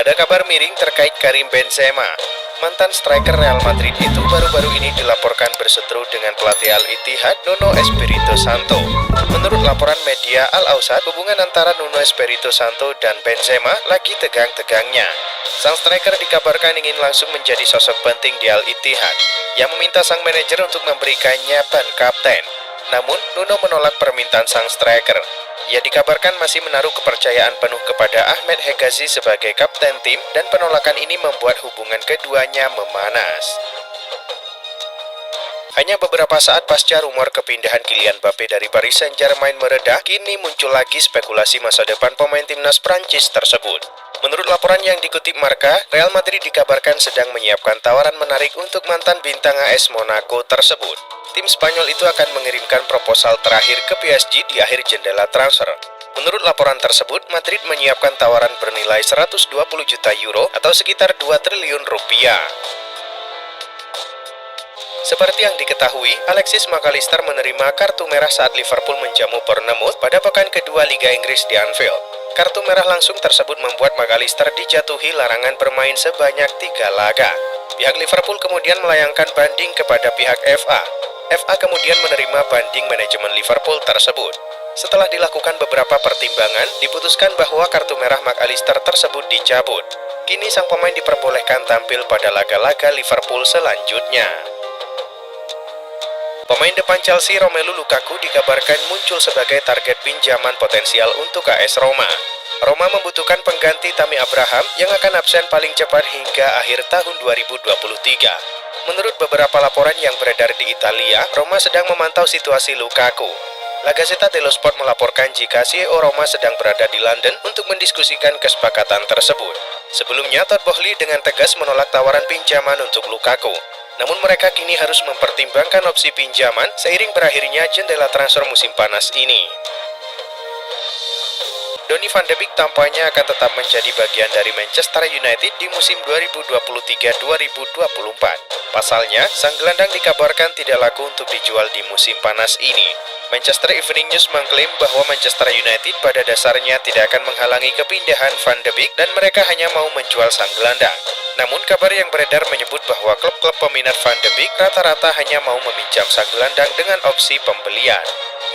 Ada kabar miring terkait Karim Benzema. Mantan striker Real Madrid itu baru-baru ini dilaporkan berseteru dengan pelatih Al Ittihad Nuno Espirito Santo. Menurut laporan media Al Ausad, hubungan antara Nuno Espirito Santo dan Benzema lagi tegang-tegangnya. Sang striker dikabarkan ingin langsung menjadi sosok penting di Al Ittihad, yang meminta sang manajer untuk memberikannya ban kapten. Namun, Nuno menolak permintaan sang striker. Ia dikabarkan masih menaruh kepercayaan penuh kepada Ahmed Hegazi sebagai kapten tim, dan penolakan ini membuat hubungan keduanya memanas. Hanya beberapa saat pasca rumor kepindahan Kylian Mbappe dari Paris Saint-Germain mereda, kini muncul lagi spekulasi masa depan pemain timnas Prancis tersebut. Menurut laporan yang dikutip Marca, Real Madrid dikabarkan sedang menyiapkan tawaran menarik untuk mantan bintang AS Monaco tersebut. Tim Spanyol itu akan mengirimkan proposal terakhir ke PSG di akhir jendela transfer. Menurut laporan tersebut, Madrid menyiapkan tawaran bernilai 120 juta euro atau sekitar 2 triliun rupiah. Seperti yang diketahui, Alexis McAllister menerima kartu merah saat Liverpool menjamu Bournemouth pada pekan kedua Liga Inggris di Anfield. Kartu merah langsung tersebut membuat McAllister dijatuhi larangan bermain sebanyak 3 laga. Pihak Liverpool kemudian melayangkan banding kepada pihak FA. FA kemudian menerima banding manajemen Liverpool tersebut. Setelah dilakukan beberapa pertimbangan, diputuskan bahwa kartu merah McAllister tersebut dicabut. Kini sang pemain diperbolehkan tampil pada laga-laga Liverpool selanjutnya. Pemain depan Chelsea Romelu Lukaku dikabarkan muncul sebagai target pinjaman potensial untuk AS Roma. Roma membutuhkan pengganti Tammy Abraham yang akan absen paling cepat hingga akhir tahun 2023. Menurut beberapa laporan yang beredar di Italia, Roma sedang memantau situasi Lukaku. La Gazzetta dello Sport melaporkan jika CEO Roma sedang berada di London untuk mendiskusikan kesepakatan tersebut. Sebelumnya, Todd Boehly dengan tegas menolak tawaran pinjaman untuk Lukaku. Namun mereka kini harus mempertimbangkan opsi pinjaman seiring berakhirnya jendela transfer musim panas ini. Donny van de Beek tampaknya akan tetap menjadi bagian dari Manchester United di musim 2023-2024. Pasalnya, sang gelandang dikabarkan tidak laku untuk dijual di musim panas ini. Manchester Evening News mengklaim bahwa Manchester United pada dasarnya tidak akan menghalangi kepindahan Van de Beek dan mereka hanya mau menjual sang gelandang. Namun kabar yang beredar menyebut bahwa klub-klub peminat Van de Beek rata-rata hanya mau meminjam sang gelandang dengan opsi pembelian.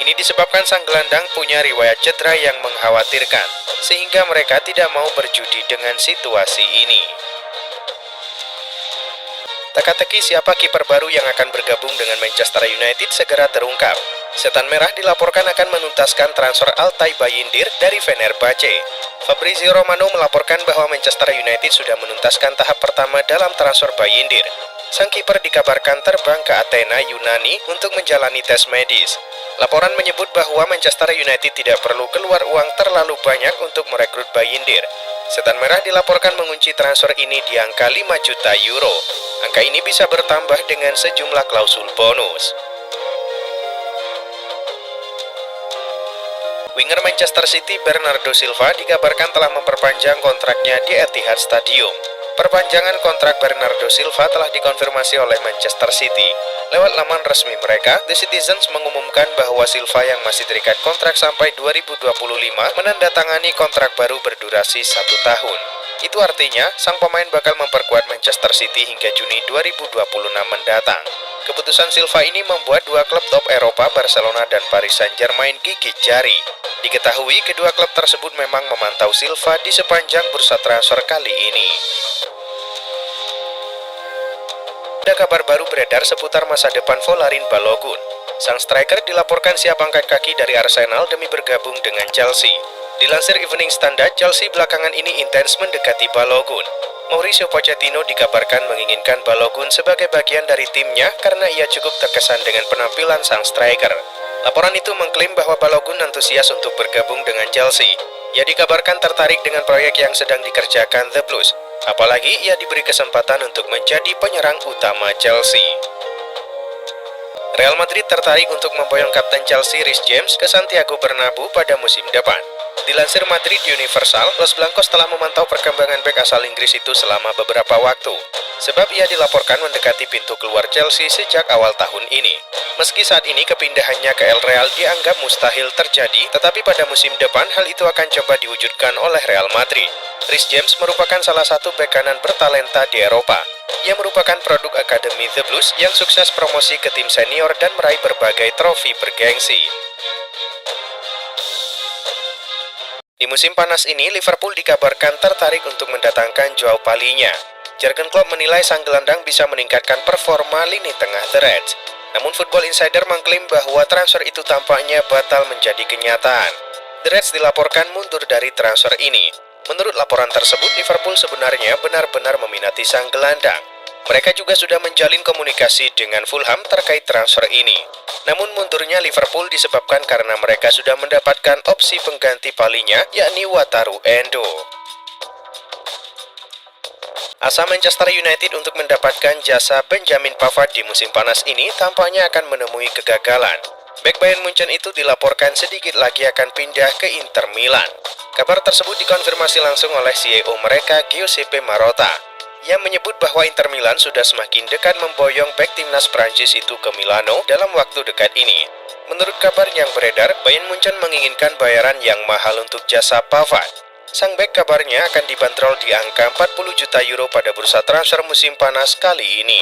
Ini disebabkan sang gelandang punya riwayat cedera yang mengkhawatirkan, sehingga mereka tidak mau berjudi dengan situasi ini. Teka-teki siapa kiper baru yang akan bergabung dengan Manchester United segera terungkap. Setan Merah dilaporkan akan menuntaskan transfer Altay Bayindir dari Fenerbahce. Fabrizio Romano melaporkan bahwa Manchester United sudah menuntaskan tahap pertama dalam transfer Bayindir. Sang kiper dikabarkan terbang ke Athena, Yunani untuk menjalani tes medis. Laporan menyebut bahwa Manchester United tidak perlu keluar uang terlalu banyak untuk merekrut Bayindir. Setan Merah dilaporkan mengunci transfer ini di angka 5 juta euro. Angka ini bisa bertambah dengan sejumlah klausul bonus. Winger Manchester City Bernardo Silva dikabarkan telah memperpanjang kontraknya di Etihad Stadium. Perpanjangan kontrak Bernardo Silva telah dikonfirmasi oleh Manchester City. Lewat laman resmi mereka, The Citizens mengumumkan bahwa Silva yang masih terikat kontrak sampai 2025 menandatangani kontrak baru berdurasi 1 tahun. Itu artinya, sang pemain bakal memperkuat Manchester City hingga Juni 2026 mendatang. Keputusan Silva ini membuat dua klub top Eropa, Barcelona dan Paris Saint-Germain gigit jari. Diketahui kedua klub tersebut memang memantau Silva di sepanjang bursa transfer kali ini. Ada kabar baru beredar seputar masa depan Folarin Balogun. Sang striker dilaporkan siap angkat kaki dari Arsenal demi bergabung dengan Chelsea. Dilansir Evening Standard, Chelsea belakangan ini intens mendekati Balogun. Mauricio Pochettino dikabarkan menginginkan Balogun sebagai bagian dari timnya karena ia cukup terkesan dengan penampilan sang striker. Laporan itu mengklaim bahwa Balogun antusias untuk bergabung dengan Chelsea. Ia dikabarkan tertarik dengan proyek yang sedang dikerjakan The Blues. Apalagi ia diberi kesempatan untuk menjadi penyerang utama Chelsea. Real Madrid tertarik untuk memboyong kapten Chelsea Reece James ke Santiago Bernabeu pada musim depan. Dilansir Madrid Universal, Los Blancos telah memantau perkembangan bek asal Inggris itu selama beberapa waktu. sebab ia dilaporkan mendekati pintu keluar Chelsea sejak awal tahun ini. Meski saat ini kepindahannya ke El Real dianggap mustahil terjadi, tetapi pada musim depan hal itu akan coba diwujudkan oleh Real Madrid. Reece James merupakan salah satu bek kanan bertalenta di Eropa. Ia merupakan produk Akademi The Blues yang sukses promosi ke tim senior dan meraih berbagai trofi bergengsi. Di musim panas ini, Liverpool dikabarkan tertarik untuk mendatangkan Joao Palhinha. Jurgen Klopp menilai sang gelandang bisa meningkatkan performa lini tengah The Reds. Namun Football Insider mengklaim bahwa transfer itu tampaknya batal menjadi kenyataan. The Reds dilaporkan mundur dari transfer ini. Menurut laporan tersebut, Liverpool sebenarnya benar-benar meminati sang gelandang. Mereka juga sudah menjalin komunikasi dengan Fulham terkait transfer ini. Namun mundurnya Liverpool disebabkan karena mereka sudah mendapatkan opsi pengganti Palhinha, yakni Wataru Endo. Asa Manchester United untuk mendapatkan jasa Benjamin Pavard di musim panas ini tampaknya akan menemui kegagalan. Bek Bayern Munchen itu dilaporkan sedikit lagi akan pindah ke Inter Milan. Kabar tersebut dikonfirmasi langsung oleh CEO mereka, Giuseppe Marotta. Ia menyebut bahwa Inter Milan sudah semakin dekat memboyong bek timnas Prancis itu ke Milano dalam waktu dekat ini. Menurut kabar yang beredar, Bayern Munchen menginginkan bayaran yang mahal untuk jasa Pavard. Sang bek kabarnya akan dibanderol di angka 40 juta euro pada bursa transfer musim panas kali ini.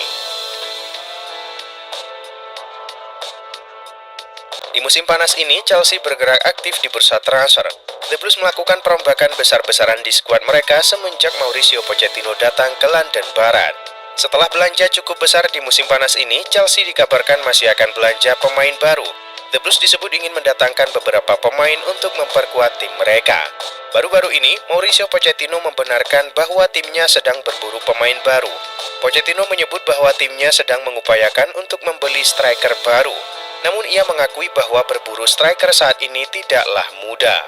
Di musim panas ini, Chelsea bergerak aktif di bursa transfer. The Blues melakukan perombakan besar-besaran di skuad mereka semenjak Mauricio Pochettino datang ke London Barat. Setelah belanja cukup besar di musim panas ini, Chelsea dikabarkan masih akan belanja pemain baru. The Blues disebut ingin mendatangkan beberapa pemain untuk memperkuat tim mereka. Baru-baru ini, Mauricio Pochettino membenarkan bahwa timnya sedang berburu pemain baru. Pochettino menyebut bahwa timnya sedang mengupayakan untuk membeli striker baru. Namun ia mengakui bahwa berburu striker saat ini tidaklah mudah.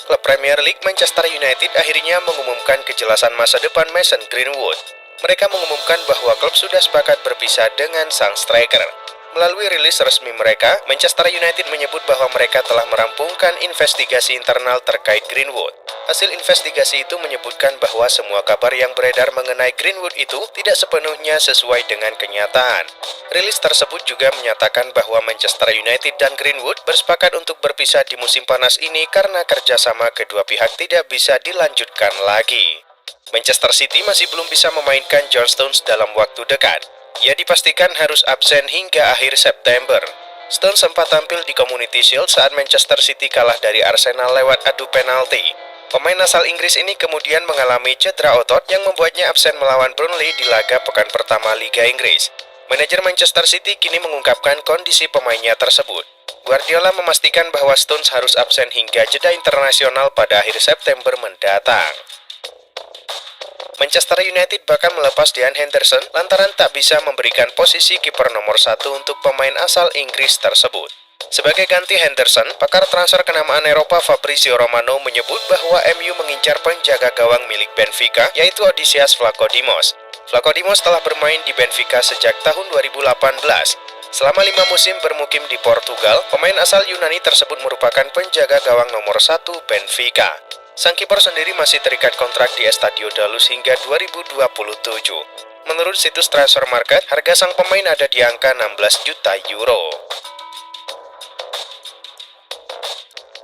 Klub Premier League Manchester United akhirnya mengumumkan kejelasan masa depan Mason Greenwood. Mereka mengumumkan bahwa klub sudah sepakat berpisah dengan sang striker. Melalui rilis resmi mereka, Manchester United menyebut bahwa mereka telah merampungkan investigasi internal terkait Greenwood. Hasil investigasi itu menyebutkan bahwa semua kabar yang beredar mengenai Greenwood itu tidak sepenuhnya sesuai dengan kenyataan. Rilis tersebut juga menyatakan bahwa Manchester United dan Greenwood bersepakat untuk berpisah di musim panas ini karena kerjasama kedua pihak tidak bisa dilanjutkan lagi. Manchester City masih belum bisa memainkan John Stones dalam waktu dekat. Ia dipastikan harus absen hingga akhir September. Stones sempat tampil di Community Shield saat Manchester City kalah dari Arsenal lewat adu penalti. Pemain asal Inggris ini kemudian mengalami cedera otot yang membuatnya absen melawan Burnley di laga pekan pertama Liga Inggris. Manajer Manchester City kini mengungkapkan kondisi pemainnya tersebut. Guardiola memastikan bahwa Stones harus absen hingga jeda internasional pada akhir September mendatang. Manchester United bahkan melepas Dean Henderson lantaran tak bisa memberikan posisi kiper nomor 1 untuk pemain asal Inggris tersebut. Sebagai ganti Henderson, pakar transfer kenamaan Eropa Fabrizio Romano menyebut bahwa MU mengincar penjaga gawang milik Benfica, yaitu Odysseas Vlachodimos. Vlachodimos telah bermain di Benfica sejak tahun 2018. Selama 5 musim bermukim di Portugal, pemain asal Yunani tersebut merupakan penjaga gawang nomor 1 Benfica. Sang kiper sendiri masih terikat kontrak di Estadio da Luz hingga 2027. Menurut situs Transfer Market, harga sang pemain ada di angka 16 juta euro.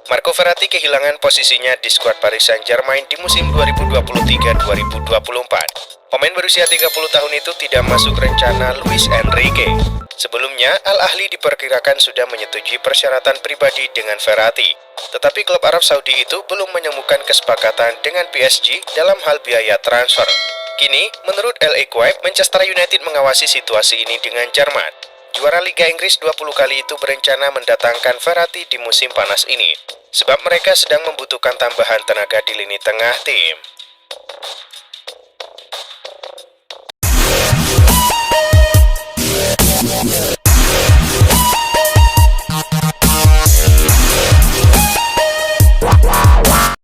Marco Verratti kehilangan posisinya di skuad Paris Saint-Germain di musim 2023-2024. Pemain berusia 30 tahun itu tidak masuk rencana Luis Enrique. Sebelumnya, Al Ahly diperkirakan sudah menyetujui persyaratan pribadi dengan Verratti. Tetapi klub Arab Saudi itu belum menemukan kesepakatan dengan PSG dalam hal biaya transfer. Kini, menurut LA Equipe, Manchester United mengawasi situasi ini dengan cermat. Juara Liga Inggris 20 kali itu berencana mendatangkan Verratti di musim panas ini, sebab mereka sedang membutuhkan tambahan tenaga di lini tengah tim.